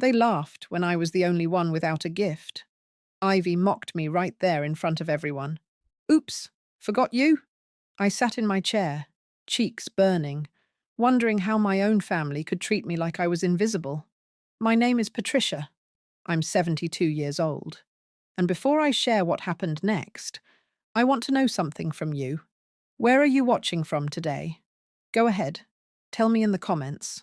They laughed when I was the only one without a gift. Ivy mocked me right there in front of everyone. Oops, forgot you? I sat in my chair, cheeks burning, wondering how my own family could treat me like I was invisible. My name is Patricia. I'm 72 years old. And before I share what happened next, I want to know something from you. Where are you watching from today? Go ahead. Tell me in the comments.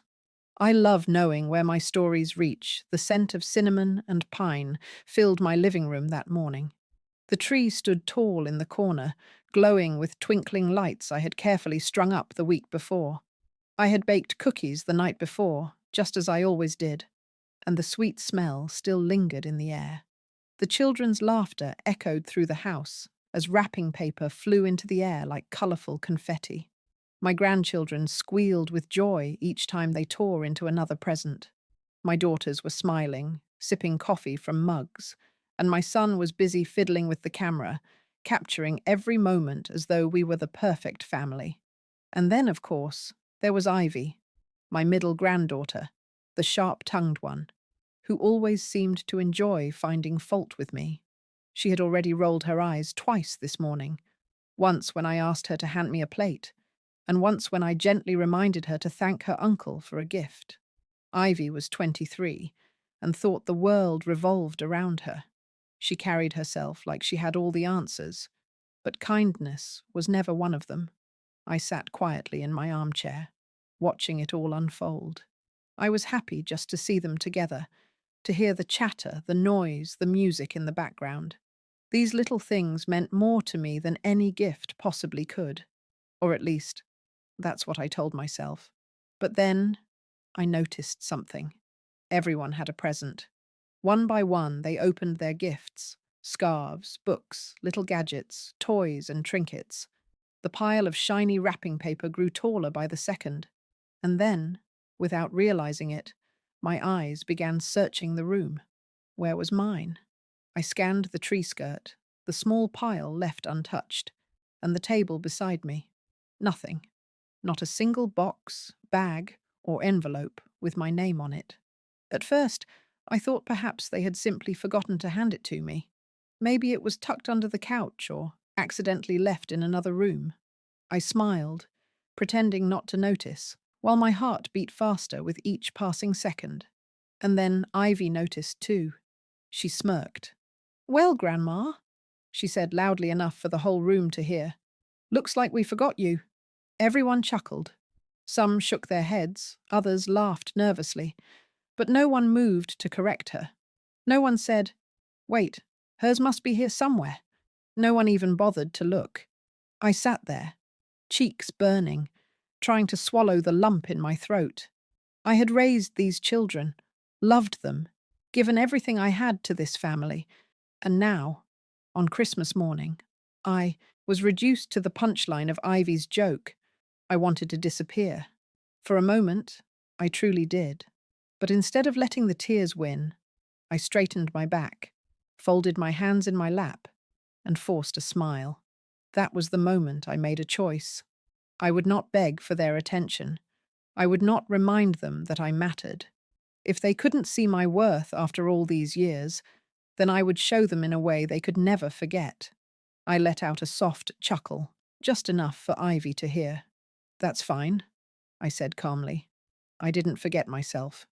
I love knowing where my stories reach. The scent of cinnamon and pine filled my living room that morning. The tree stood tall in the corner, glowing with twinkling lights I had carefully strung up the week before. I had baked cookies the night before, just as I always did, and the sweet smell still lingered in the air. The children's laughter echoed through the house as wrapping paper flew into the air like colourful confetti. My grandchildren squealed with joy each time they tore into another present. My daughters were smiling, sipping coffee from mugs, and my son was busy fiddling with the camera, capturing every moment as though we were the perfect family. And then, of course, there was Ivy, my middle granddaughter, the sharp-tongued one, who always seemed to enjoy finding fault with me. She had already rolled her eyes twice this morning, once when I asked her to hand me a plate, and once when I gently reminded her to thank her uncle for a gift. Ivy was 23 and thought the world revolved around her. She carried herself like she had all the answers, but kindness was never one of them. I sat quietly in my armchair, watching it all unfold. I was happy just to see them together, to hear the chatter, the noise, the music in the background. These little things meant more to me than any gift possibly could. Or at least, that's what I told myself. But then, I noticed something. Everyone had a present. One by one, they opened their gifts: scarves, books, little gadgets, toys, and trinkets. The pile of shiny wrapping paper grew taller by the second. And then, without realizing it, my eyes began searching the room. Where was mine? I scanned the tree skirt, the small pile left untouched, and the table beside me. Nothing. Not a single box, bag, or envelope with my name on it. At first, I thought perhaps they had simply forgotten to hand it to me. Maybe it was tucked under the couch or accidentally left in another room. I smiled, pretending not to notice, while my heart beat faster with each passing second. And then Ivy noticed too. She smirked. "Well, Grandma," she said loudly enough for the whole room to hear. "Looks like we forgot you." Everyone chuckled. Some shook their heads, others laughed nervously, but no one moved to correct her. No one said, "Wait, hers must be here somewhere." No one even bothered to look. I sat there, cheeks burning, trying to swallow the lump in my throat. I had raised these children, loved them, given everything I had to this family, and now, on Christmas morning, I was reduced to the punchline of Ivy's joke. I wanted to disappear. For a moment, I truly did. But instead of letting the tears win, I straightened my back, folded my hands in my lap, and forced a smile. That was the moment I made a choice. I would not beg for their attention. I would not remind them that I mattered. If they couldn't see my worth after all these years, then I would show them in a way they could never forget. I let out a soft chuckle, just enough for Ivy to hear. "That's fine," I said calmly. I didn't forget myself.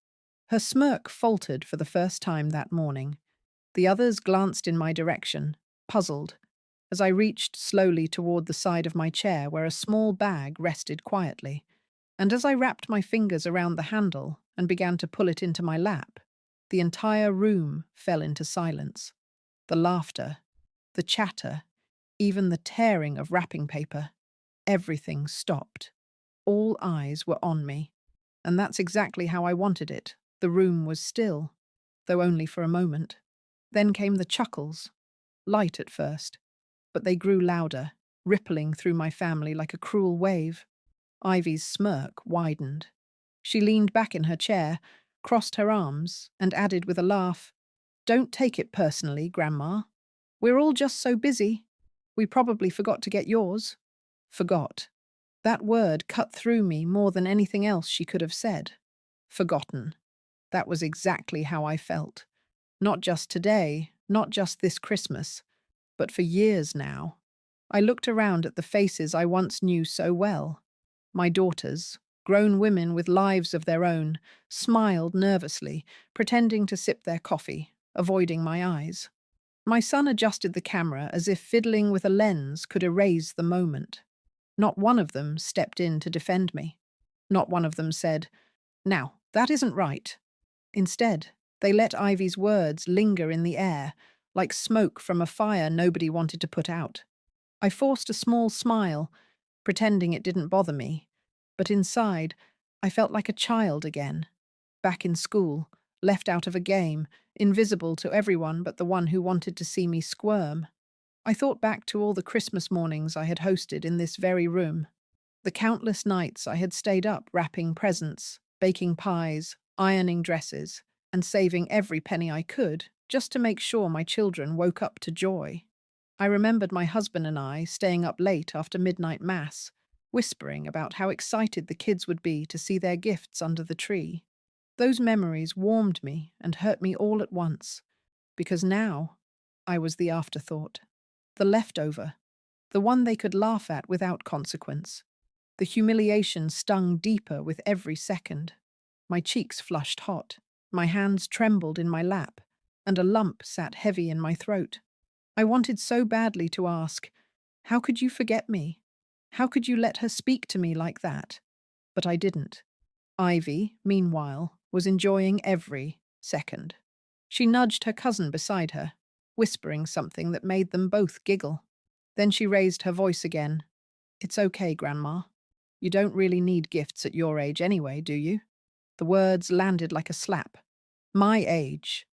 Her smirk faltered for the first time that morning. The others glanced in my direction, puzzled, as I reached slowly toward the side of my chair where a small bag rested quietly. And as I wrapped my fingers around the handle and began to pull it into my lap, the entire room fell into silence. The laughter, the chatter, even the tearing of wrapping paper, everything stopped. All eyes were on me, and that's exactly how I wanted it. The room was still, though only for a moment. Then came the chuckles, light at first, but they grew louder, rippling through my family like a cruel wave. Ivy's smirk widened. She leaned back in her chair, crossed her arms, and added with a laugh, "Don't take it personally, Grandma. We're all just so busy. We probably forgot to get yours." Forgot. That word cut through me more than anything else she could have said. Forgotten. That was exactly how I felt. Not just today, not just this Christmas, but for years now. I looked around at the faces I once knew so well. My daughters, grown women with lives of their own, smiled nervously, pretending to sip their coffee, avoiding my eyes. My son adjusted the camera as if fiddling with a lens could erase the moment. Not one of them stepped in to defend me. Not one of them said, "Now, that isn't right." Instead, they let Ivy's words linger in the air, like smoke from a fire nobody wanted to put out. I forced a small smile, pretending it didn't bother me, but inside, I felt like a child again, back in school, left out of a game, invisible to everyone but the one who wanted to see me squirm. I thought back to all the Christmas mornings I had hosted in this very room, the countless nights I had stayed up wrapping presents, baking pies, ironing dresses, and saving every penny I could just to make sure my children woke up to joy. I remembered my husband and I staying up late after midnight mass, whispering about how excited the kids would be to see their gifts under the tree. Those memories warmed me and hurt me all at once, because now I was the afterthought, the leftover, the one they could laugh at without consequence. The humiliation stung deeper with every second. My cheeks flushed hot, my hands trembled in my lap, and a lump sat heavy in my throat. I wanted so badly to ask, "How could you forget me? How could you let her speak to me like that?" But I didn't. Ivy, meanwhile, was enjoying every second. She nudged her cousin beside her, whispering something that made them both giggle. Then she raised her voice again. "It's okay, Grandma. You don't really need gifts at your age anyway, do you?" The words landed like a slap. My age.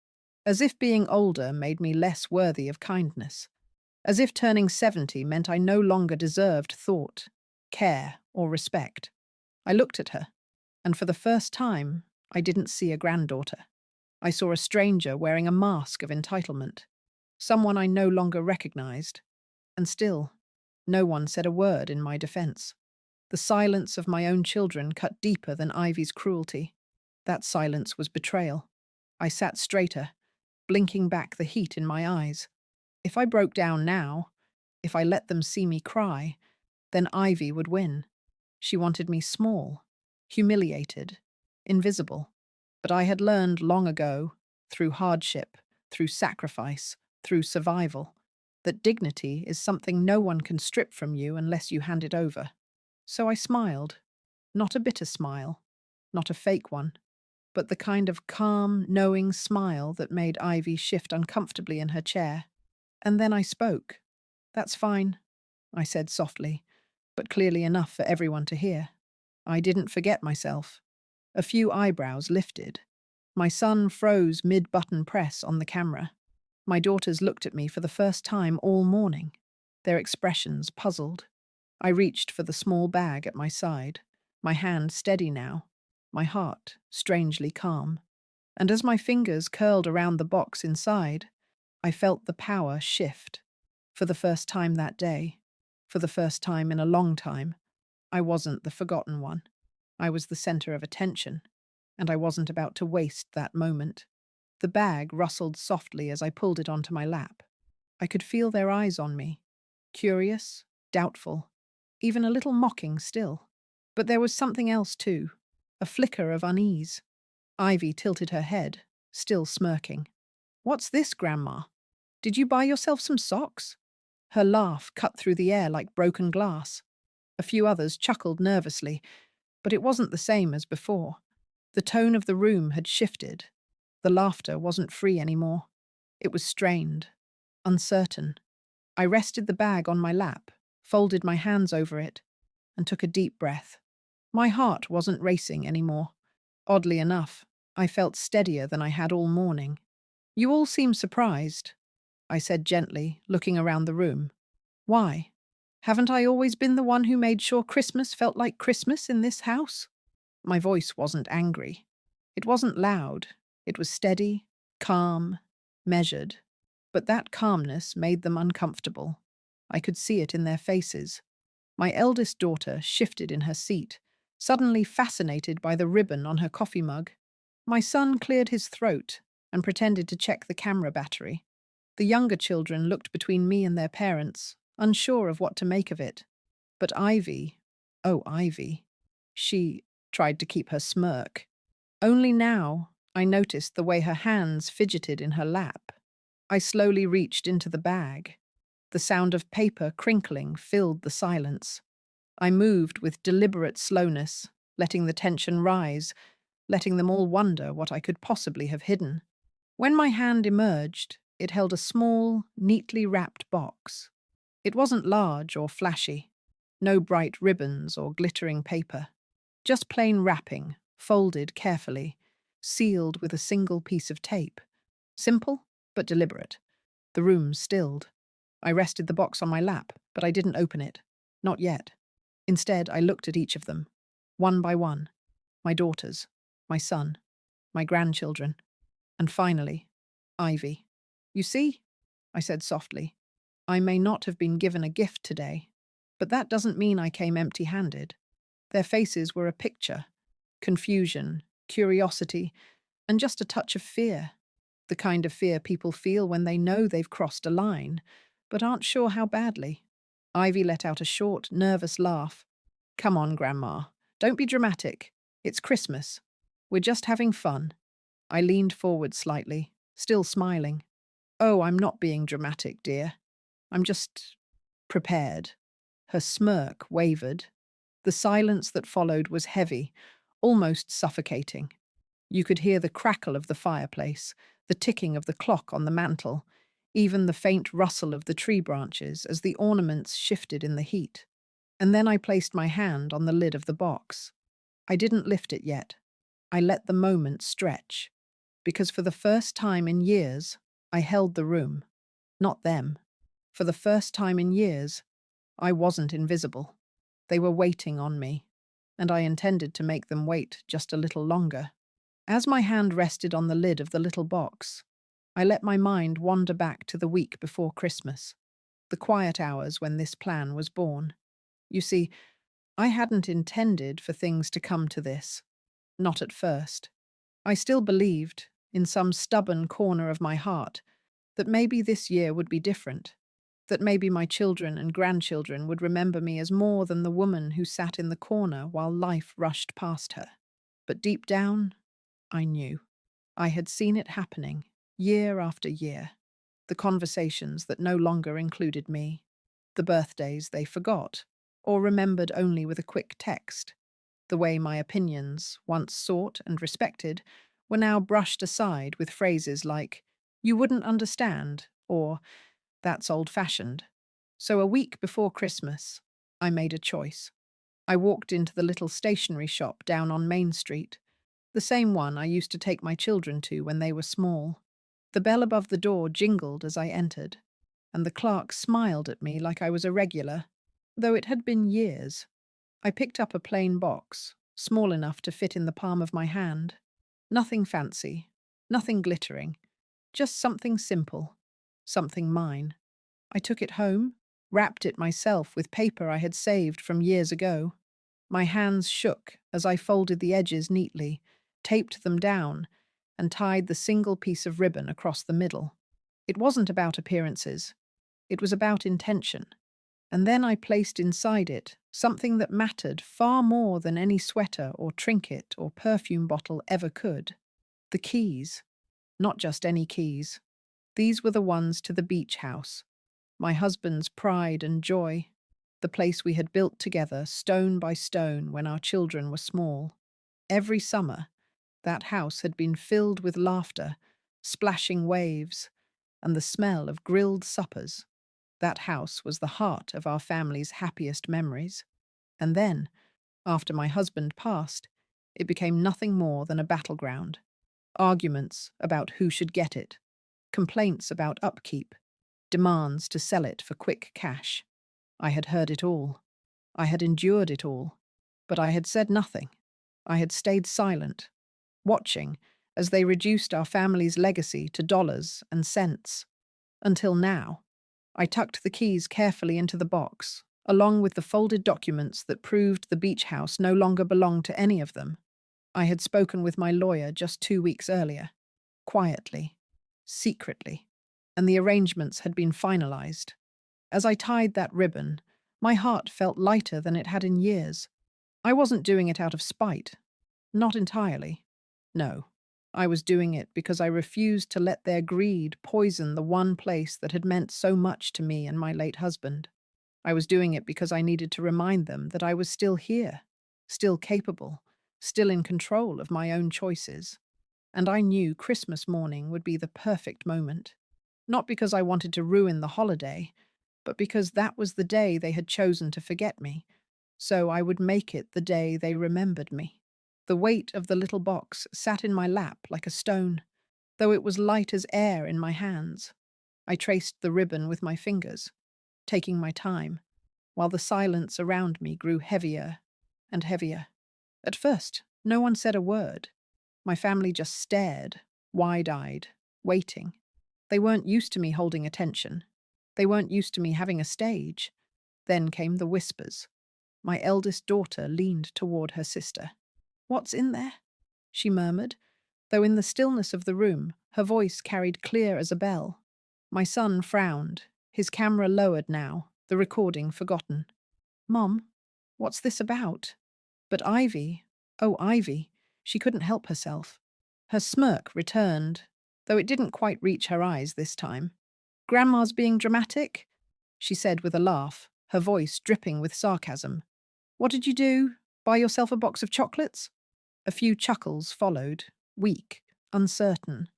As if being older made me less worthy of kindness. As if turning 70 meant I no longer deserved thought, care, or respect. I looked at her, and for the first time, I didn't see a granddaughter. I saw a stranger wearing a mask of entitlement, someone I no longer recognized, and still, no one said a word in my defense. The silence of my own children cut deeper than Ivy's cruelty. That silence was betrayal. I sat straighter, blinking back the heat in my eyes. If I broke down now, if I let them see me cry, then Ivy would win. She wanted me small, humiliated, invisible. But I had learned long ago, through hardship, through sacrifice, through survival, that dignity is something no one can strip from you unless you hand it over. So I smiled. Not a bitter smile, not a fake one, but the kind of calm, knowing smile that made Ivy shift uncomfortably in her chair. And then I spoke. "That's fine," I said softly, but clearly enough for everyone to hear. I didn't forget myself. A few eyebrows lifted. My son froze mid-button press on the camera. My daughters looked at me for the first time all morning, their expressions puzzled. I reached for the small bag at my side, my hand steady now, my heart strangely calm. And as my fingers curled around the box inside, I felt the power shift. For the first time that day, for the first time in a long time, I wasn't the forgotten one. I was the center of attention, and I wasn't about to waste that moment. The bag rustled softly as I pulled it onto my lap. I could feel their eyes on me, curious, doubtful, even a little mocking still. But there was something else too, a flicker of unease. Ivy tilted her head, still smirking. "What's this, Grandma? Did you buy yourself some socks?" Her laugh cut through the air like broken glass. A few others chuckled nervously, but it wasn't the same as before. The tone of the room had shifted. The laughter wasn't free anymore. It was strained, uncertain. I rested the bag on my lap, folded my hands over it, and took a deep breath. My heart wasn't racing anymore. Oddly enough, I felt steadier than I had all morning. "You all seem surprised," I said gently, looking around the room. "Why? Haven't I always been the one who made sure Christmas felt like Christmas in this house?" My voice wasn't angry. It wasn't loud. It was steady, calm, measured. But that calmness made them uncomfortable. I could see it in their faces. My eldest daughter shifted in her seat, suddenly fascinated by the ribbon on her coffee mug. My son cleared his throat and pretended to check the camera battery. The younger children looked between me and their parents, unsure of what to make of it. But Ivy, oh, Ivy, she tried to keep her smirk. Only now I noticed the way her hands fidgeted in her lap. I slowly reached into the bag. The sound of paper crinkling filled the silence. I moved with deliberate slowness, letting the tension rise, letting them all wonder what I could possibly have hidden. When my hand emerged, it held a small, neatly wrapped box. It wasn't large or flashy. No bright ribbons or glittering paper. Just plain wrapping, folded carefully, sealed with a single piece of tape. Simple, but deliberate. The room stilled. I rested the box on my lap, but I didn't open it. Not yet. Instead, I looked at each of them, one by one. My daughters, my son, my grandchildren, and finally, Ivy. You see, I said softly, I may not have been given a gift today, but that doesn't mean I came empty-handed. Their faces were a picture: confusion, curiosity, and just a touch of fear. The kind of fear people feel when they know they've crossed a line, but aren't sure how badly. Ivy let out a short, nervous laugh. Come on, Grandma. Don't be dramatic. It's Christmas. We're just having fun. I leaned forward slightly, still smiling. Oh, I'm not being dramatic, dear. I'm just prepared. Her smirk wavered. The silence that followed was heavy, almost suffocating. You could hear the crackle of the fireplace, the ticking of the clock on the mantel, even the faint rustle of the tree branches as the ornaments shifted in the heat. And then I placed my hand on the lid of the box. I didn't lift it yet. I let the moment stretch, because for the first time in years, I held the room, not them. For the first time in years, I wasn't invisible. They were waiting on me, and I intended to make them wait just a little longer. As my hand rested on the lid of the little box, I let my mind wander back to the week before Christmas, the quiet hours when this plan was born. You see, I hadn't intended for things to come to this, not at first. I still believed, in some stubborn corner of my heart, that maybe this year would be different, that maybe my children and grandchildren would remember me as more than the woman who sat in the corner while life rushed past her. But deep down, I knew. I had seen it happening, year after year. The conversations that no longer included me. The birthdays they forgot, or remembered only with a quick text. The way my opinions, once sought and respected, were now brushed aside with phrases like, "You wouldn't understand," or "That's old-fashioned." So a week before Christmas, I made a choice. I walked into the little stationery shop down on Main Street, the same one I used to take my children to when they were small. The bell above the door jingled as I entered, and the clerk smiled at me like I was a regular, though it had been years. I picked up a plain box, small enough to fit in the palm of my hand. Nothing fancy, nothing glittering, just something simple, something mine. I took it home, wrapped it myself with paper I had saved from years ago. My hands shook as I folded the edges neatly, taped them down, and tied the single piece of ribbon across the middle. It wasn't about appearances. It was about intention. And then I placed inside it something that mattered far more than any sweater or trinket or perfume bottle ever could. The keys. Not just any keys. These were the ones to the beach house, my husband's pride and joy, the place we had built together stone by stone when our children were small. Every summer, that house had been filled with laughter, splashing waves, and the smell of grilled suppers. That house was the heart of our family's happiest memories. And then, after my husband passed, it became nothing more than a battleground. Arguments about who should get it, complaints about upkeep, demands to sell it for quick cash. I had heard it all. I had endured it all. But I had said nothing. I had stayed silent, watching as they reduced our family's legacy to dollars and cents. Until now. I tucked the keys carefully into the box, along with the folded documents that proved the beach house no longer belonged to any of them. I had spoken with my lawyer just 2 weeks earlier, quietly, secretly, and the arrangements had been finalized. As I tied that ribbon, my heart felt lighter than it had in years. I wasn't doing it out of spite. Not entirely. No. I was doing it because I refused to let their greed poison the one place that had meant so much to me and my late husband. I was doing it because I needed to remind them that I was still here, still capable, still in control of my own choices. And I knew Christmas morning would be the perfect moment. Not because I wanted to ruin the holiday, but because that was the day they had chosen to forget me. So I would make it the day they remembered me. The weight of the little box sat in my lap like a stone, though it was light as air in my hands. I traced the ribbon with my fingers, taking my time, while the silence around me grew heavier and heavier. At first, no one said a word. My family just stared, wide-eyed, waiting. They weren't used to me holding attention. They weren't used to me having a stage. Then came the whispers. My eldest daughter leaned toward her sister. "What's in there?" she murmured, though in the stillness of the room, her voice carried clear as a bell. My son frowned, his camera lowered now, the recording forgotten. "Mom, what's this about?" But Ivy, oh Ivy, she couldn't help herself. Her smirk returned, though it didn't quite reach her eyes this time. "Grandma's being dramatic?" she said with a laugh, her voice dripping with sarcasm. "What did you do? Buy yourself a box of chocolates?" A few chuckles followed, weak, uncertain.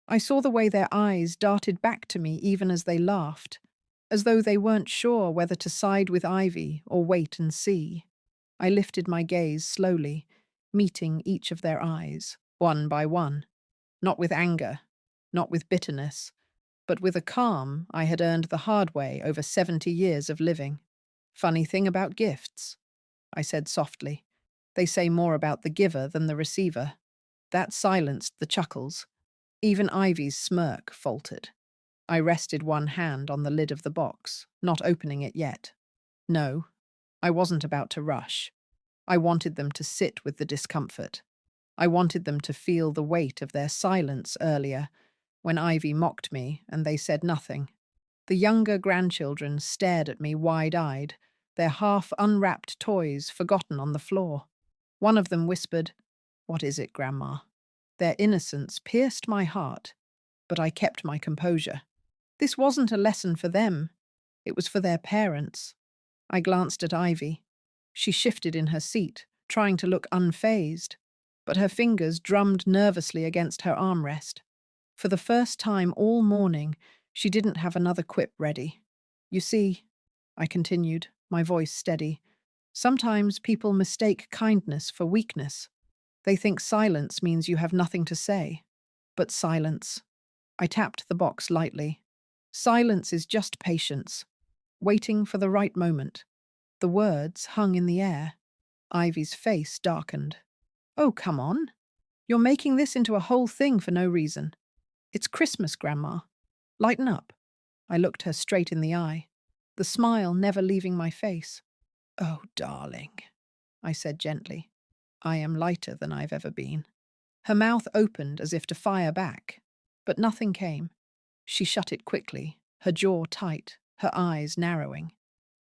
I saw the way their eyes darted back to me even as they laughed, as though they weren't sure whether to side with Ivy or wait and see. I lifted my gaze slowly, meeting each of their eyes, one by one. Not with anger, not with bitterness, but with a calm I had earned the hard way over 70 years of living. "Funny thing about gifts," I said softly. "They say more about the giver than the receiver." That silenced the chuckles. Even Ivy's smirk faltered. I rested one hand on the lid of the box, not opening it yet. No, I wasn't about to rush. I wanted them to sit with the discomfort. I wanted them to feel the weight of their silence earlier, when Ivy mocked me and they said nothing. The younger grandchildren stared at me wide-eyed, their half-unwrapped toys forgotten on the floor. One of them whispered, "What is it, Grandma?" Their innocence pierced my heart, but I kept my composure. This wasn't a lesson for them. It was for their parents. I glanced at Ivy. She shifted in her seat, trying to look unfazed, but her fingers drummed nervously against her armrest. For the first time all morning, she didn't have another quip ready. "You see," I continued, my voice steady, "sometimes people mistake kindness for weakness. They think silence means you have nothing to say. But silence." I tapped the box lightly. "Silence is just patience, waiting for the right moment." The words hung in the air. Ivy's face darkened. "Oh, come on. You're making this into a whole thing for no reason. It's Christmas, Grandma. Lighten up." I looked her straight in the eye, the smile never leaving my face. "Oh, darling," I said gently. "I am lighter than I've ever been." Her mouth opened as if to fire back, but nothing came. She shut it quickly, her jaw tight, her eyes narrowing.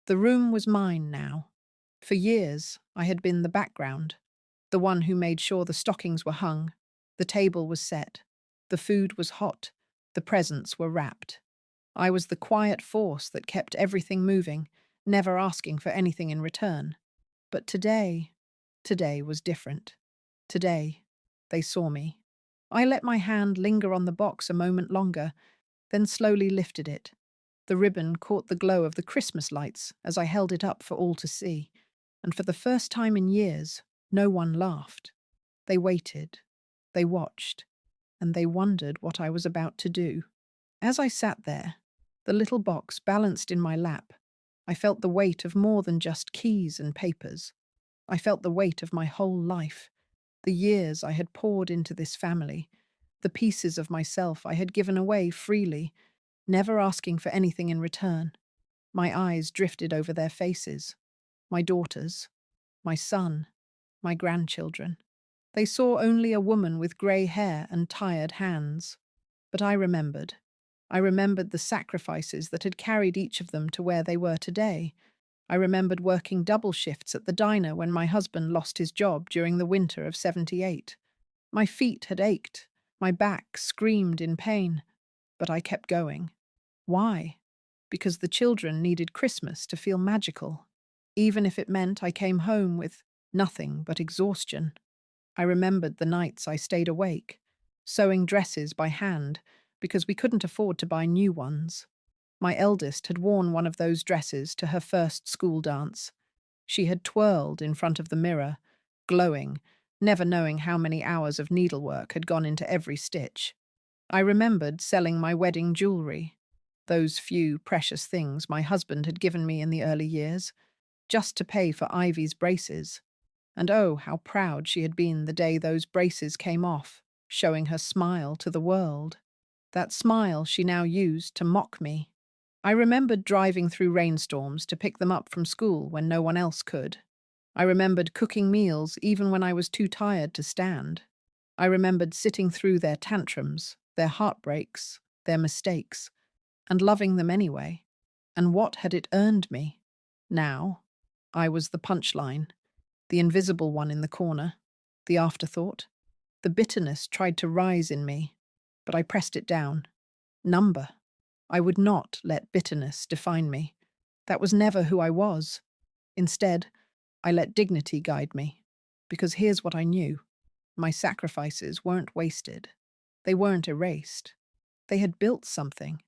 The room was mine now. For years, I had been the background, the one who made sure the stockings were hung, the table was set, the food was hot, the presents were wrapped. I was the quiet force that kept everything moving, never asking for anything in return. But today was different. Today, they saw me. I let my hand linger on the box a moment longer, then slowly lifted it. The ribbon caught the glow of the Christmas lights as I held it up for all to see, and for the first time in years, no one laughed. They waited, they watched, and they wondered what I was about to do. As I sat there, the little box balanced in my lap, I felt the weight of more than just keys and papers. I felt the weight of my whole life, the years I had poured into this family, the pieces of myself I had given away freely, never asking for anything in return. My eyes drifted over their faces, my daughters, my son, my grandchildren. They saw only a woman with grey hair and tired hands. But I remembered. I remembered the sacrifices that had carried each of them to where they were today. I remembered working double shifts at the diner when my husband lost his job during the winter of '78. My feet had ached, my back screamed in pain, but I kept going. Why? Because the children needed Christmas to feel magical, even if it meant I came home with nothing but exhaustion. I remembered the nights I stayed awake, sewing dresses by hand because we couldn't afford to buy new ones. My eldest had worn one of those dresses to her first school dance. She had twirled in front of the mirror, glowing, never knowing how many hours of needlework had gone into every stitch. I remembered selling my wedding jewelry, those few precious things my husband had given me in the early years, just to pay for Ivy's braces. And oh, how proud she had been the day those braces came off, showing her smile to the world. That smile she now used to mock me. I remembered driving through rainstorms to pick them up from school when no one else could. I remembered cooking meals even when I was too tired to stand. I remembered sitting through their tantrums, their heartbreaks, their mistakes, and loving them anyway. And what had it earned me? Now, I was the punchline, the invisible one in the corner, the afterthought. The bitterness tried to rise in me, but I pressed it down. Number. I would not let bitterness define me. That was never who I was. Instead, I let dignity guide me. Because here's what I knew. My sacrifices weren't wasted. They weren't erased. They had built something.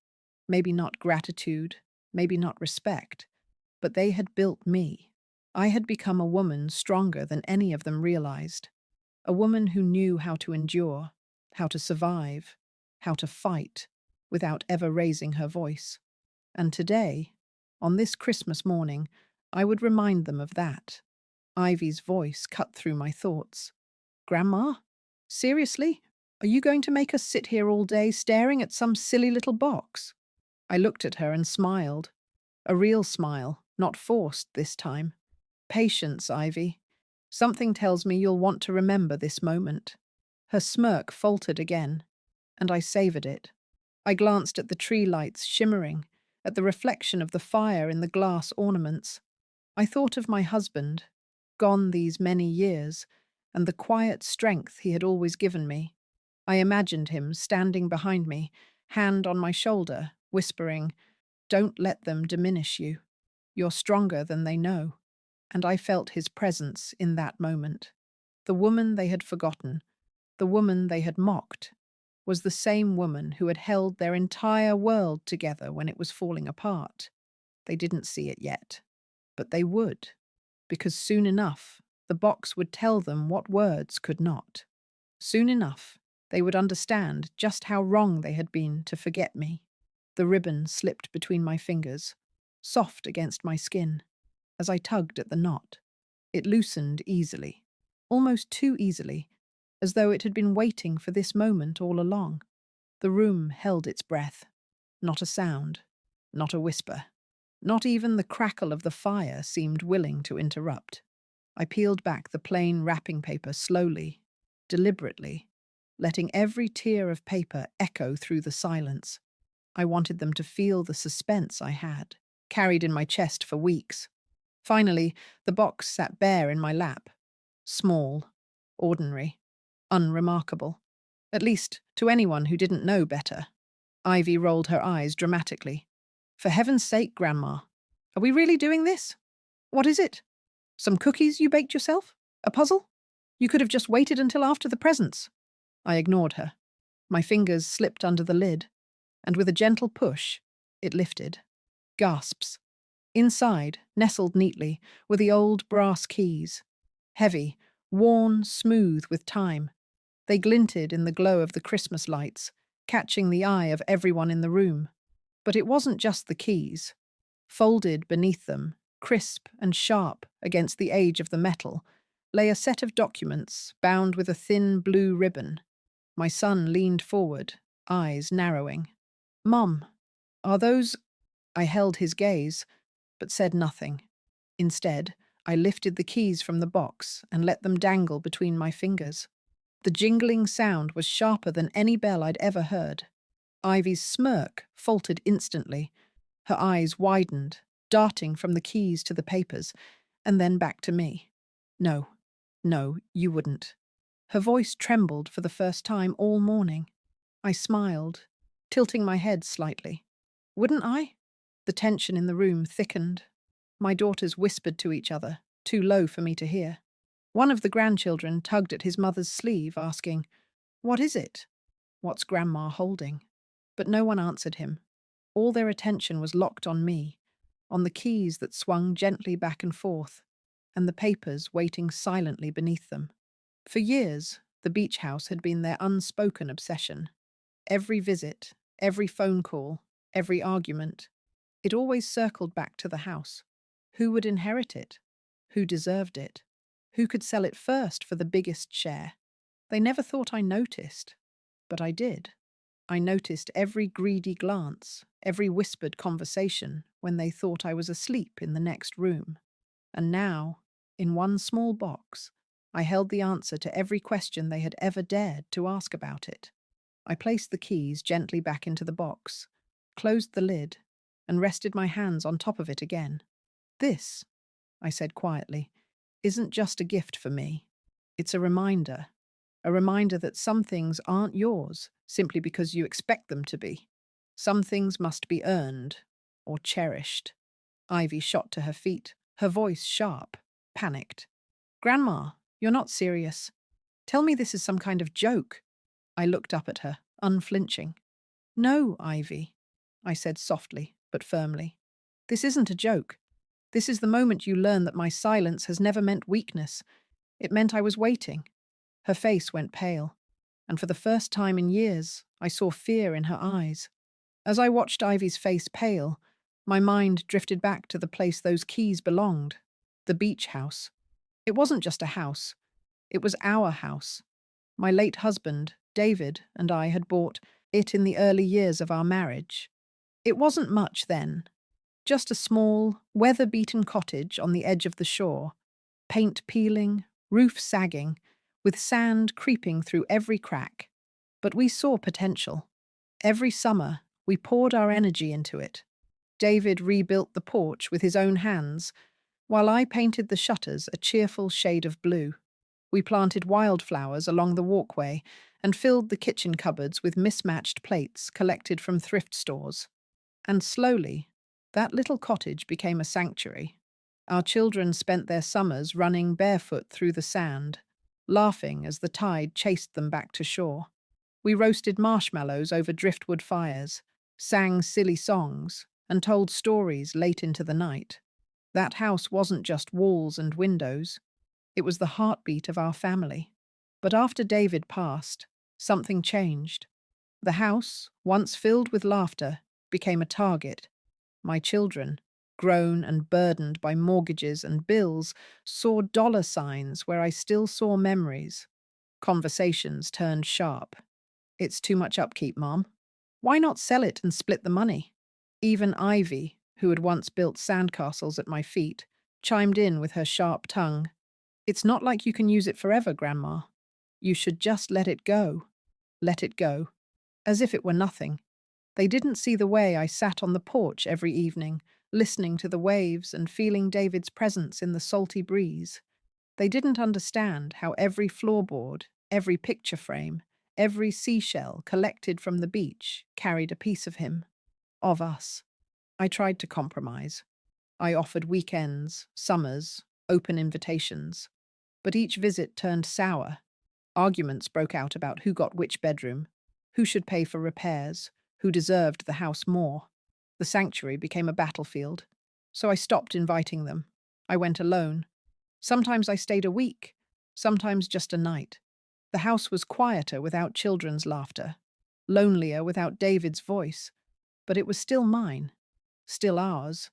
Maybe not gratitude, maybe not respect, but they had built me. I had become a woman stronger than any of them realized. A woman who knew how to endure, how to survive, how to fight, without ever raising her voice. And today, on this Christmas morning, I would remind them of that. Ivy's voice cut through my thoughts. Grandma? Seriously? Are you going to make us sit here all day staring at some silly little box? I looked at her and smiled. A real smile, not forced this time. Patience, Ivy. Something tells me you'll want to remember this moment. Her smirk faltered again, and I savoured it. I glanced at the tree lights shimmering, at the reflection of the fire in the glass ornaments. I thought of my husband, gone these many years, and the quiet strength he had always given me. I imagined him standing behind me, hand on my shoulder, whispering, "Don't let them diminish you. You're stronger than they know." And I felt his presence in that moment. The woman they had forgotten, the woman they had mocked, was the same woman who had held their entire world together when it was falling apart. They didn't see it yet, but they would, because soon enough, the box would tell them what words could not. Soon enough, they would understand just how wrong they had been to forget me. The ribbon slipped between my fingers, soft against my skin. As I tugged at the knot, it loosened easily, almost too easily, as though it had been waiting for this moment all along. The room held its breath. Not a sound, not a whisper, not even the crackle of the fire seemed willing to interrupt. I peeled back the plain wrapping paper slowly, deliberately, letting every tear of paper echo through the silence. I wanted them to feel the suspense I had, carried in my chest for weeks. Finally, the box sat bare in my lap. Small, ordinary, unremarkable. At least to anyone who didn't know better. Ivy rolled her eyes dramatically. "For heaven's sake, Grandma, are we really doing this? What is it? Some cookies you baked yourself? A puzzle? You could have just waited until after the presents." I ignored her. My fingers slipped under the lid, and with a gentle push, it lifted. Gasps. Inside, nestled neatly, were the old brass keys. Heavy, worn, smooth with time. They glinted in the glow of the Christmas lights, catching the eye of everyone in the room. But it wasn't just the keys. Folded beneath them, crisp and sharp against the age of the metal, lay a set of documents bound with a thin blue ribbon. My son leaned forward, eyes narrowing. "Mum, are those—" I held his gaze, but said nothing. Instead, I lifted the keys from the box and let them dangle between my fingers. The jingling sound was sharper than any bell I'd ever heard. Ivy's smirk faltered instantly. Her eyes widened, darting from the keys to the papers, and then back to me. No, no, you wouldn't. Her voice trembled for the first time all morning. I smiled, tilting my head slightly. Wouldn't I? The tension in the room thickened. My daughters whispered to each other, too low for me to hear. One of the grandchildren tugged at his mother's sleeve, asking, "What is it? What's Grandma holding?" But no one answered him. All their attention was locked on me, on the keys that swung gently back and forth, and the papers waiting silently beneath them. For years, the beach house had been their unspoken obsession. Every visit, every phone call, every argument, it always circled back to the house. Who would inherit it? Who deserved it? Who could sell it first for the biggest share? They never thought I noticed, but I did. I noticed every greedy glance, every whispered conversation when they thought I was asleep in the next room. And now, in one small box, I held the answer to every question they had ever dared to ask about it. I placed the keys gently back into the box, closed the lid, and rested my hands on top of it again. "This," I said quietly, "isn't just a gift for me. It's a reminder that some things aren't yours simply because you expect them to be. Some things must be earned or cherished." Ivy shot to her feet, her voice sharp, panicked. "Grandma, you're not serious. Tell me this is some kind of joke." I looked up at her, unflinching. "No, Ivy," I said softly but firmly. "This isn't a joke. This is the moment you learn that my silence has never meant weakness. It meant I was waiting." Her face went pale, and for the first time in years, I saw fear in her eyes. As I watched Ivy's face pale, my mind drifted back to the place those keys belonged, the beach house. It wasn't just a house. It was our house. My late husband, David, and I had bought it in the early years of our marriage. It wasn't much then. Just a small, weather-beaten cottage on the edge of the shore, paint peeling, roof sagging, with sand creeping through every crack. But we saw potential. Every summer, we poured our energy into it. David rebuilt the porch with his own hands, while I painted the shutters a cheerful shade of blue. We planted wildflowers along the walkway and filled the kitchen cupboards with mismatched plates collected from thrift stores. And slowly, that little cottage became a sanctuary. Our children spent their summers running barefoot through the sand, laughing as the tide chased them back to shore. We roasted marshmallows over driftwood fires, sang silly songs, and told stories late into the night. That house wasn't just walls and windows. It was the heartbeat of our family. But after David passed, something changed. The house, once filled with laughter, became a target. My children, grown and burdened by mortgages and bills, saw dollar signs where I still saw memories. Conversations turned sharp. "It's too much upkeep, Mom. Why not sell it and split the money?" Even Ivy, who had once built sandcastles at my feet, chimed in with her sharp tongue. "It's not like you can use it forever, Grandma. You should just let it go." Let it go. As if it were nothing. They didn't see the way I sat on the porch every evening, listening to the waves and feeling David's presence in the salty breeze. They didn't understand how every floorboard, every picture frame, every seashell collected from the beach carried a piece of him, of us. I tried to compromise. I offered weekends, summers, open invitations. But each visit turned sour. Arguments broke out about who got which bedroom, who should pay for repairs, who deserved the house more. The sanctuary became a battlefield. So I stopped inviting them. I went alone. Sometimes I stayed a week, sometimes just a night. The house was quieter without children's laughter, lonelier without David's voice, but it was still mine, still ours.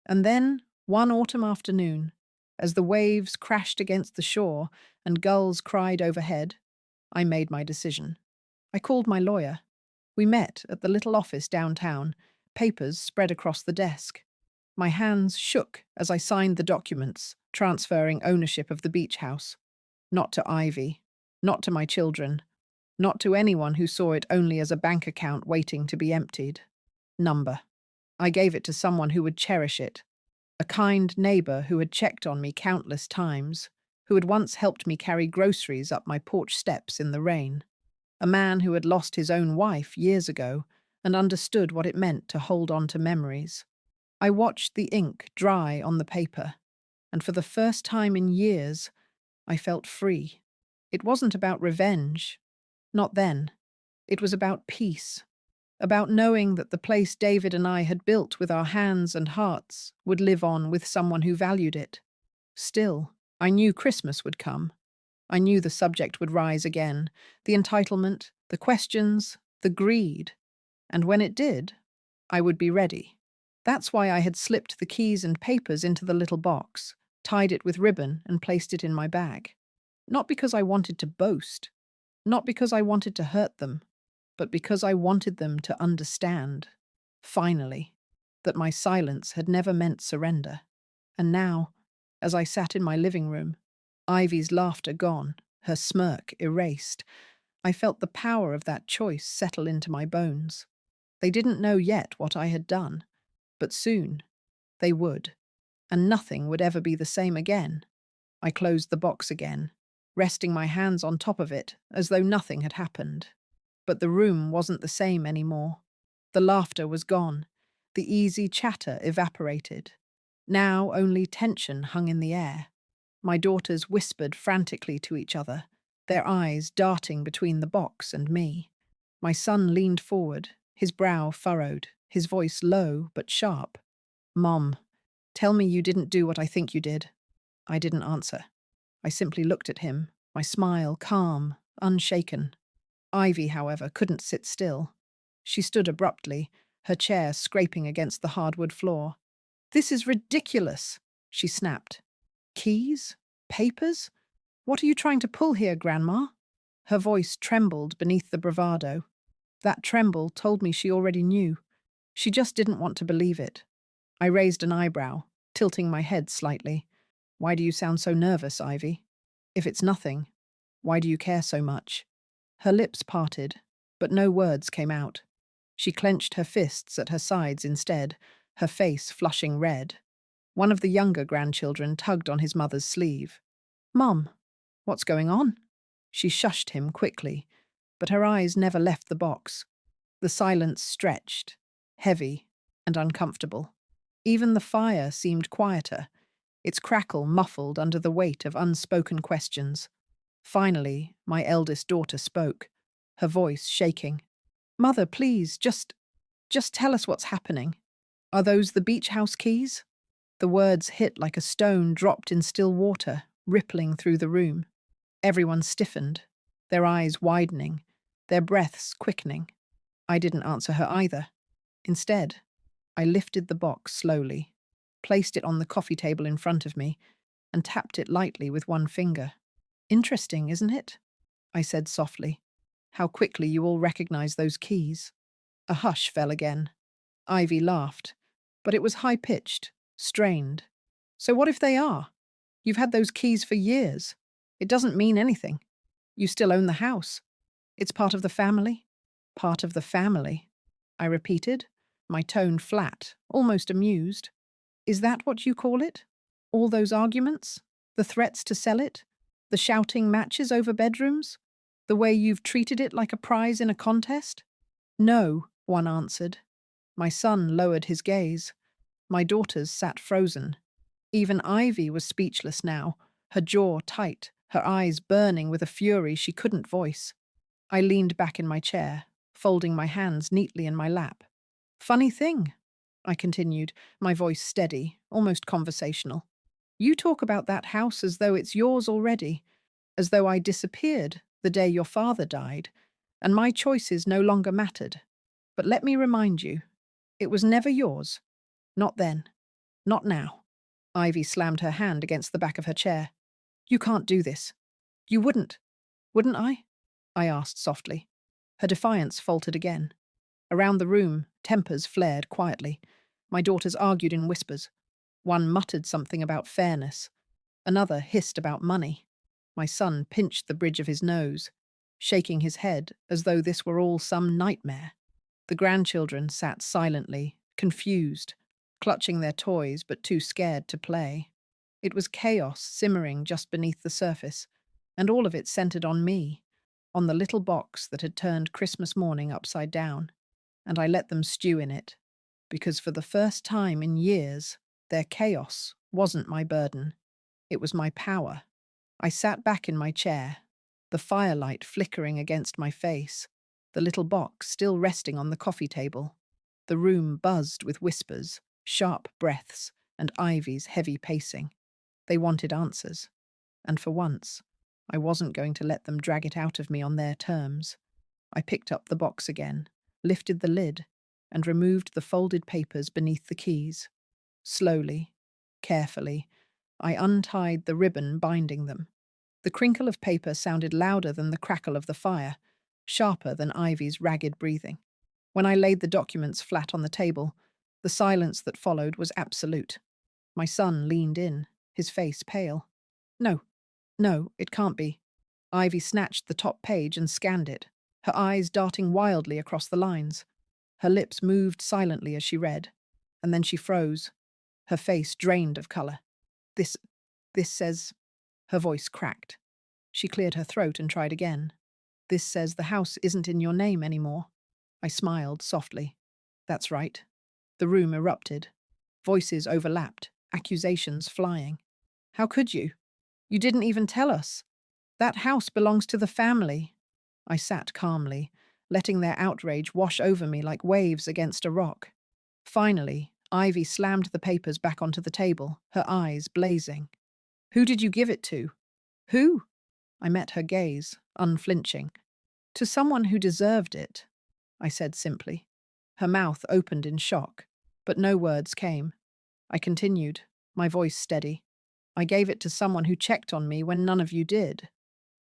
And then, one autumn afternoon, as the waves crashed against the shore and gulls cried overhead, I made my decision. I called my lawyer. We met at the little office downtown, papers spread across the desk. My hands shook as I signed the documents, transferring ownership of the beach house. Not to Ivy, Not to my children. Not to anyone who saw it only as a bank account waiting to be emptied. Number. I gave it to someone who would cherish it. A kind neighbor who had checked on me countless times, who had once helped me carry groceries up my porch steps in the rain. A man who had lost his own wife years ago and understood what it meant to hold on to memories. I watched the ink dry on the paper, and for the first time in years, I felt free. It wasn't about revenge. Not then. It was about peace. About knowing that the place David and I had built with our hands and hearts would live on with someone who valued it. Still, I knew Christmas would come. I knew the subject would rise again, the entitlement, the questions, the greed. And when it did, I would be ready. That's why I had slipped the keys and papers into the little box, tied it with ribbon, and placed it in my bag. Not because I wanted to boast, not because I wanted to hurt them, but because I wanted them to understand, finally, that my silence had never meant surrender. And now, as I sat in my living room, Ivy's laughter gone, her smirk erased, I felt the power of that choice settle into my bones. They didn't know yet what I had done, but soon they would, and nothing would ever be the same again. I closed the box again, resting my hands on top of it as though nothing had happened. But the room wasn't the same anymore. The laughter was gone. The easy chatter evaporated. Now only tension hung in the air. My daughters whispered frantically to each other, their eyes darting between the box and me. My son leaned forward, his brow furrowed, his voice low but sharp. "Mom, tell me you didn't do what I think you did." I didn't answer. I simply looked at him, my smile calm, unshaken. Ivy, however, couldn't sit still. She stood abruptly, her chair scraping against the hardwood floor. "This is ridiculous," she snapped. "Keys? Papers? What are you trying to pull here, Grandma?" Her voice trembled beneath the bravado. That tremble told me she already knew. She just didn't want to believe it. I raised an eyebrow, tilting my head slightly. "Why do you sound so nervous, Ivy? If it's nothing, why do you care so much?" Her lips parted, but no words came out. She clenched her fists at her sides instead, her face flushing red. One of the younger grandchildren tugged on his mother's sleeve. "Mum, what's going on?" She shushed him quickly, but her eyes never left the box. The silence stretched, heavy and uncomfortable. Even the fire seemed quieter, its crackle muffled under the weight of unspoken questions. Finally, my eldest daughter spoke, her voice shaking. "Mother, please, just tell us what's happening. Are those the beach house keys?" The words hit like a stone dropped in still water, rippling through the room. Everyone stiffened, their eyes widening, their breaths quickening. I didn't answer her either. Instead, I lifted the box slowly, placed it on the coffee table in front of me, and tapped it lightly with one finger. "Interesting, isn't it?" I said softly. "How quickly you all recognize those keys." A hush fell again. Ivy laughed, but it was high-pitched, strained. "So what if they are? You've had those keys for years. It doesn't mean anything. You still own the house. It's part of the family." "Part of the family," I repeated, my tone flat, almost amused. "Is that what you call it? All those arguments? The threats to sell it? The shouting matches over bedrooms? The way you've treated it like a prize in a contest?" "No," one answered. My son lowered his gaze. My daughters sat frozen. Even Ivy was speechless now, her jaw tight, her eyes burning with a fury she couldn't voice. I leaned back in my chair, folding my hands neatly in my lap. "Funny thing," I continued, my voice steady, almost conversational. "You talk about that house as though it's yours already, as though I disappeared the day your father died, and my choices no longer mattered. But let me remind you, it was never yours. Not then. Not now." Ivy slammed her hand against the back of her chair. "You can't do this. You wouldn't. Wouldn't I?" I asked softly. Her defiance faltered again. Around the room, tempers flared quietly. My daughters argued in whispers. One muttered something about fairness. Another hissed about money. My son pinched the bridge of his nose, shaking his head as though this were all some nightmare. The grandchildren sat silently, confused, clutching their toys but too scared to play. It was chaos simmering just beneath the surface, and all of it centered on me, on the little box that had turned Christmas morning upside down, and I let them stew in it, because for the first time in years, their chaos wasn't my burden. It was my power. I sat back in my chair, the firelight flickering against my face, the little box still resting on the coffee table. The room buzzed with whispers, sharp breaths, and Ivy's heavy pacing. They wanted answers, and for once, I wasn't going to let them drag it out of me on their terms. I picked up the box again, lifted the lid, and removed the folded papers beneath the keys. Slowly, carefully, I untied the ribbon binding them. The crinkle of paper sounded louder than the crackle of the fire, sharper than Ivy's ragged breathing. When I laid the documents flat on the table, the silence that followed was absolute. My son leaned in, his face pale. No, no, it can't be. Ivy snatched the top page and scanned it, her eyes darting wildly across the lines. Her lips moved silently as she read, and then she froze, her face drained of colour. This says... Her voice cracked. She cleared her throat and tried again. This says the house isn't in your name anymore. I smiled softly. That's right. The room erupted. Voices overlapped, accusations flying. How could you? You didn't even tell us. That house belongs to the family. I sat calmly, letting their outrage wash over me like waves against a rock. Finally, Ivy slammed the papers back onto the table, her eyes blazing. Who did you give it to? Who? I met her gaze, unflinching. To someone who deserved it, I said simply. Her mouth opened in shock, but no words came. I continued, my voice steady. I gave it to someone who checked on me when none of you did,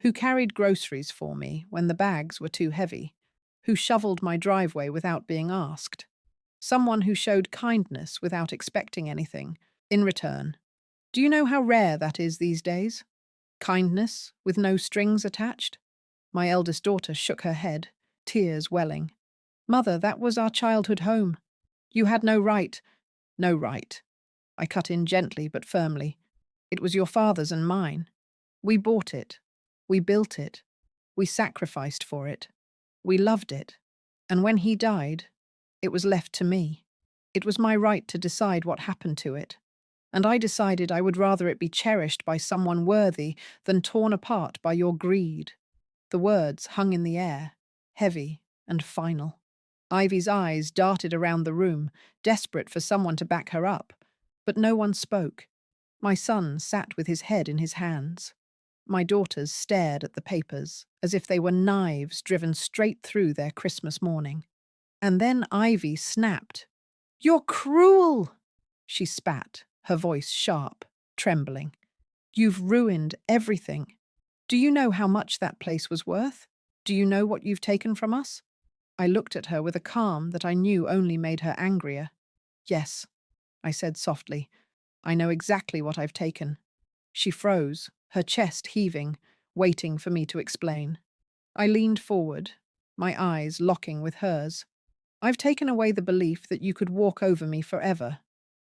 who carried groceries for me when the bags were too heavy, who shoveled my driveway without being asked, someone who showed kindness without expecting anything in return. Do you know how rare that is these days? Kindness with no strings attached? My eldest daughter shook her head, tears welling. Mother, that was our childhood home. You had no right. No right. I cut in gently but firmly. It was your father's and mine. We bought it. We built it. We sacrificed for it. We loved it. And when he died, it was left to me. It was my right to decide what happened to it. And I decided I would rather it be cherished by someone worthy than torn apart by your greed. The words hung in the air, heavy and final. Ivy's eyes darted around the room, desperate for someone to back her up. But no one spoke. My son sat with his head in his hands. My daughters stared at the papers, as if they were knives driven straight through their Christmas morning. And then Ivy snapped. You're cruel! She spat, her voice sharp, trembling. You've ruined everything. Do you know how much that place was worth? Do you know what you've taken from us? I looked at her with a calm that I knew only made her angrier. Yes, I said softly. I know exactly what I've taken. She froze, her chest heaving, waiting for me to explain. I leaned forward, my eyes locking with hers. I've taken away the belief that you could walk over me forever.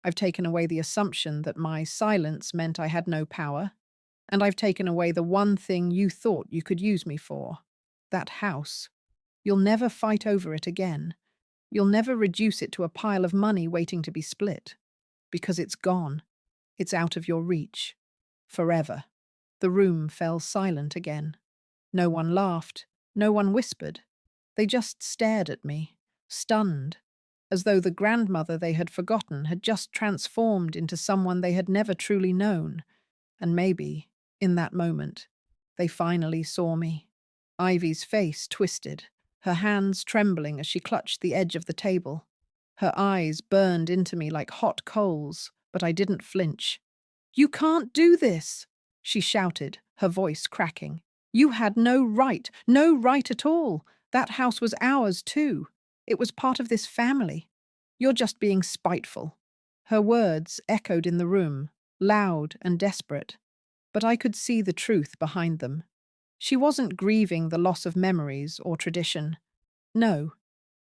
I've taken away the assumption that my silence meant I had no power. And I've taken away the one thing you thought you could use me for. That house. You'll never fight over it again. You'll never reduce it to a pile of money waiting to be split. Because it's gone. It's out of your reach. Forever. The room fell silent again. No one laughed. No one whispered. They just stared at me, stunned, as though the grandmother they had forgotten had just transformed into someone they had never truly known. And maybe, in that moment, they finally saw me. Ivy's face twisted, her hands trembling as she clutched the edge of the table. Her eyes burned into me like hot coals, but I didn't flinch. You can't do this, she shouted, her voice cracking. You had no right at all. That house was ours too. It was part of this family. You're just being spiteful. Her words echoed in the room, loud and desperate. but I could see the truth behind them. She wasn't grieving the loss of memories or tradition. No,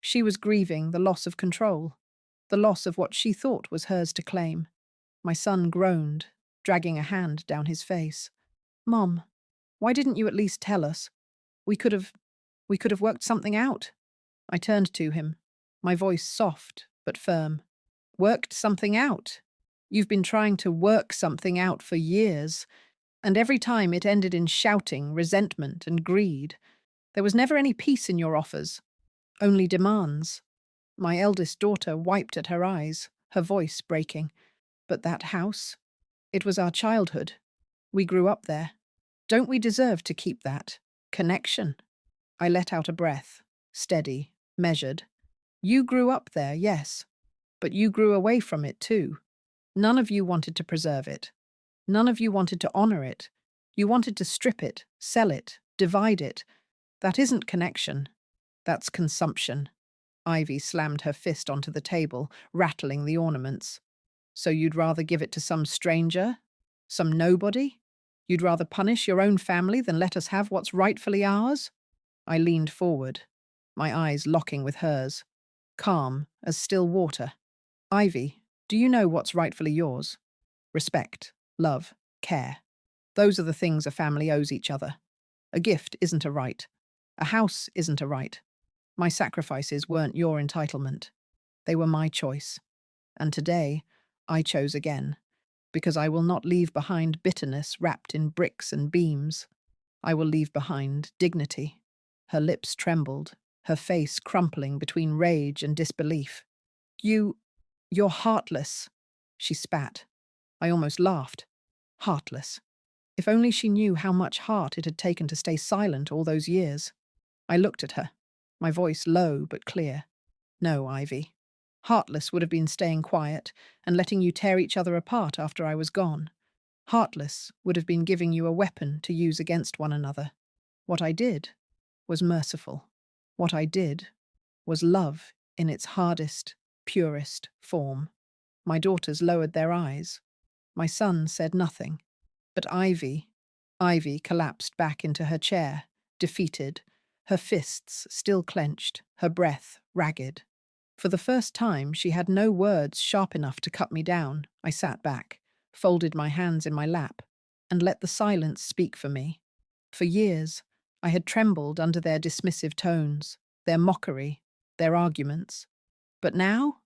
she was grieving the loss of control, the loss of what she thought was hers to claim. My son groaned, dragging a hand down his face. Mom, why didn't you at least tell us? We could have, we could have worked something out. I turned to him, my voice soft but firm. Worked something out? You've been trying to work something out for years, and every time it ended in shouting, resentment, and greed. There was never any peace in your offers, only demands. My eldest daughter wiped at her eyes, her voice breaking. But that house? It was our childhood. We grew up there. Don't we deserve to keep that connection? I let out a breath, steady, measured. You grew up there, yes, but you grew away from it too. None of you wanted to preserve it. None of you wanted to honor it. You wanted to strip it, sell it, divide it. That isn't connection. That's consumption. Ivy slammed her fist onto the table, rattling the ornaments. So you'd rather give it to some stranger? Some nobody? You'd rather punish your own family than let us have what's rightfully ours? I leaned forward, my eyes locking with hers, calm as still water. Ivy, do you know what's rightfully yours? Respect, love, care. Those are the things a family owes each other. A gift isn't a right. A house isn't a right. My sacrifices weren't your entitlement. They were my choice. And today, I chose again, because I will not leave behind bitterness wrapped in bricks and beams. I will leave behind dignity. Her lips trembled, her face crumpling between rage and disbelief. You're heartless, she spat. I almost laughed. Heartless. If only she knew how much heart it had taken to stay silent all those years. I looked at her, my voice low but clear. No, Ivy. Heartless would have been staying quiet and letting you tear each other apart after I was gone. Heartless would have been giving you a weapon to use against one another. What I did was merciful. What I did was love in its hardest, purest form. My daughters lowered their eyes. My son said nothing. But Ivy collapsed back into her chair, defeated, her fists still clenched, her breath ragged. For the first time, she had no words sharp enough to cut me down. I sat back, folded my hands in my lap, and let the silence speak for me. For years, I had trembled under their dismissive tones, their mockery, their arguments. But now,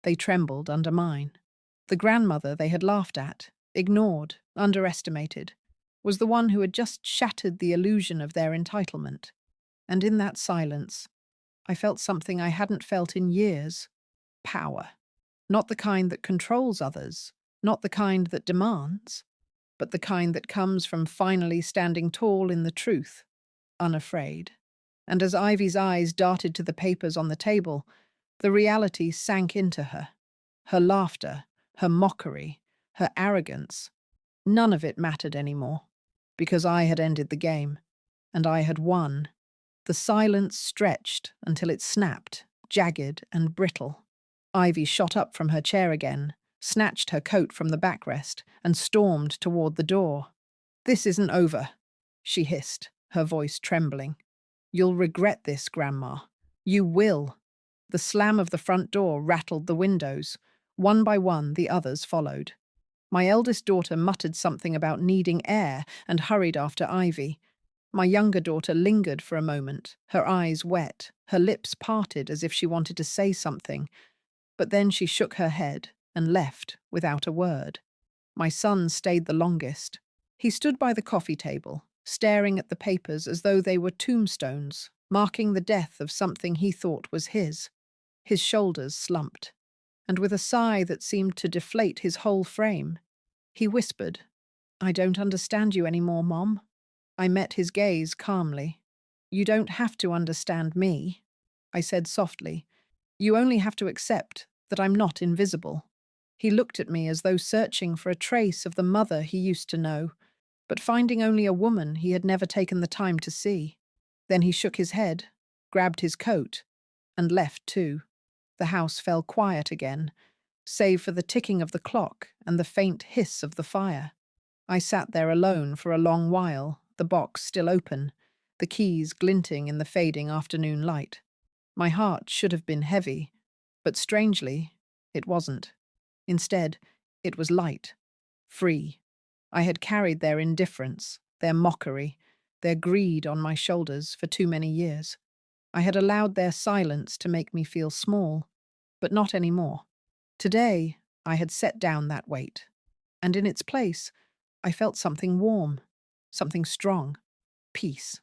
they trembled under mine. The grandmother they had laughed at, ignored, underestimated, was the one who had just shattered the illusion of their entitlement. And in that silence, I felt something I hadn't felt in years. Power. Not the kind that controls others, not the kind that demands, but the kind that comes from finally standing tall in the truth, unafraid. And as Ivy's eyes darted to the papers on the table, the reality sank into her. Her laughter, her mockery, her arrogance. None of it mattered anymore, because I had ended the game, and I had won. The silence stretched until it snapped, jagged and brittle. Ivy shot up from her chair again, snatched her coat from the backrest, and stormed toward the door. "This isn't over," she hissed, her voice trembling. "You'll regret this, Grandma. You will." The slam of the front door rattled the windows. One by one, the others followed. My eldest daughter muttered something about needing air and hurried after Ivy. My younger daughter lingered for a moment, her eyes wet, her lips parted as if she wanted to say something. But then she shook her head and left without a word. My son stayed the longest. He stood by the coffee table, staring at the papers as though they were tombstones, marking the death of something he thought was his. His shoulders slumped, and with a sigh that seemed to deflate his whole frame, he whispered, "I don't understand you anymore, Mom." I met his gaze calmly. "You don't have to understand me," I said softly. "You only have to accept that I'm not invisible." He looked at me as though searching for a trace of the mother he used to know, but finding only a woman he had never taken the time to see. Then he shook his head, grabbed his coat, and left too. The house fell quiet again, save for the ticking of the clock and the faint hiss of the fire. I sat there alone for a long while, the box still open, the keys glinting in the fading afternoon light. My heart should have been heavy, but strangely, it wasn't. Instead, it was light, free. I had carried their indifference, their mockery, their greed on my shoulders for too many years. I had allowed their silence to make me feel small, but not anymore. Today, I had set down that weight, and in its place, I felt something warm, something strong, peace.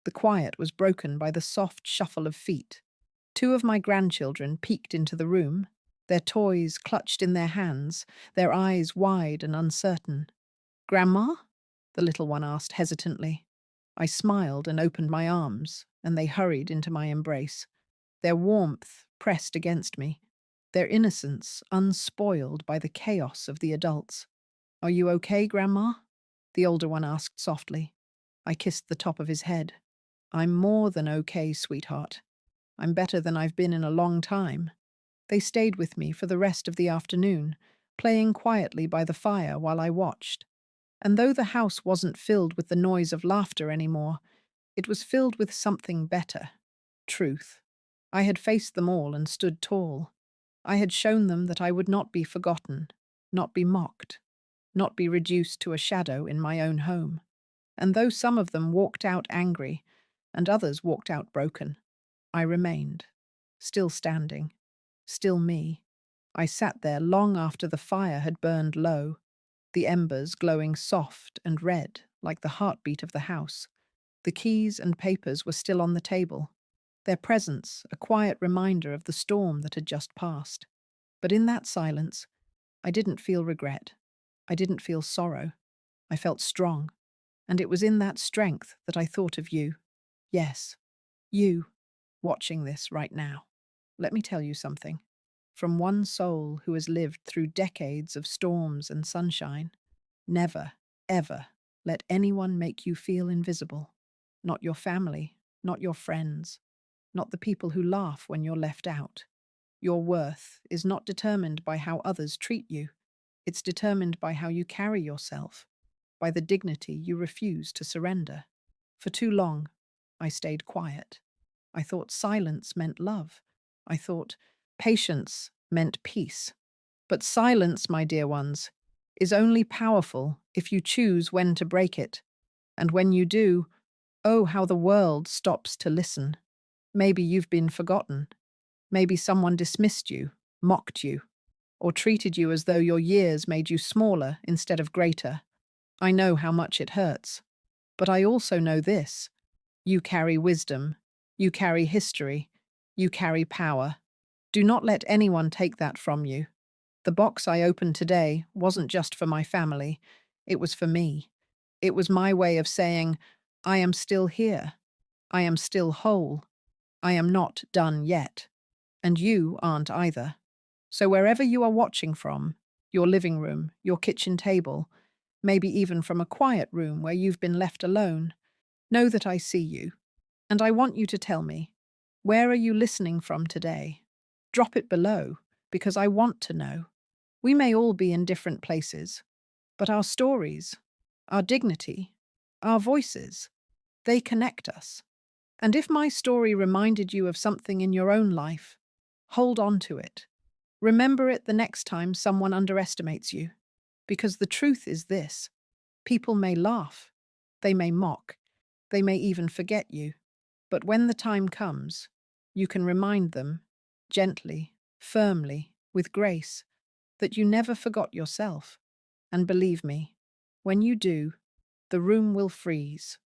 The quiet was broken by the soft shuffle of feet. Two of my grandchildren peeked into the room, their toys clutched in their hands, their eyes wide and uncertain. "Grandma?" the little one asked hesitantly. I smiled and opened my arms, and they hurried into my embrace. Their warmth pressed against me, their innocence unspoiled by the chaos of the adults. "Are you okay, Grandma?" the older one asked softly. I kissed the top of his head. "I'm more than okay, sweetheart. I'm better than I've been in a long time." They stayed with me for the rest of the afternoon, playing quietly by the fire while I watched. And though the house wasn't filled with the noise of laughter anymore, it was filled with something better: truth. I had faced them all and stood tall. I had shown them that I would not be forgotten, not be mocked, not be reduced to a shadow in my own home. And though some of them walked out angry, and others walked out broken, I remained, still standing, still me. I sat there long after the fire had burned low, the embers glowing soft and red like the heartbeat of the house. The keys and papers were still on the table, their presence a quiet reminder of the storm that had just passed. But in that silence, I didn't feel regret. I didn't feel sorrow. I felt strong. And it was in that strength that I thought of you. Yes, you, watching this right now. Let me tell you something. From one soul who has lived through decades of storms and sunshine, never, ever let anyone make you feel invisible. Not your family, not your friends, not the people who laugh when you're left out. Your worth is not determined by how others treat you. It's determined by how you carry yourself, by the dignity you refuse to surrender. For too long, I stayed quiet. I thought silence meant love. I thought patience meant peace. But silence, my dear ones, is only powerful if you choose when to break it. And when you do, oh, how the world stops to listen. Maybe you've been forgotten. Maybe someone dismissed you, mocked you, or treated you as though your years made you smaller instead of greater. I know how much it hurts. But I also know this: you carry wisdom, you carry history, you carry power. Do not let anyone take that from you. The box I opened today wasn't just for my family, it was for me. It was my way of saying, I am still here. I am still whole. I am not done yet. And you aren't either. So wherever you are watching from, your living room, your kitchen table, maybe even from a quiet room where you've been left alone, know that I see you. And I want you to tell me, where are you listening from today? Drop it below, because I want to know. We may all be in different places, but our stories, our dignity, our voices, they connect us. And if my story reminded you of something in your own life, hold on to it. Remember it the next time someone underestimates you. Because the truth is this: people may laugh, they may mock, they may even forget you. But when the time comes, you can remind them, gently, firmly, with grace, that you never forgot yourself. And believe me, when you do, the room will freeze.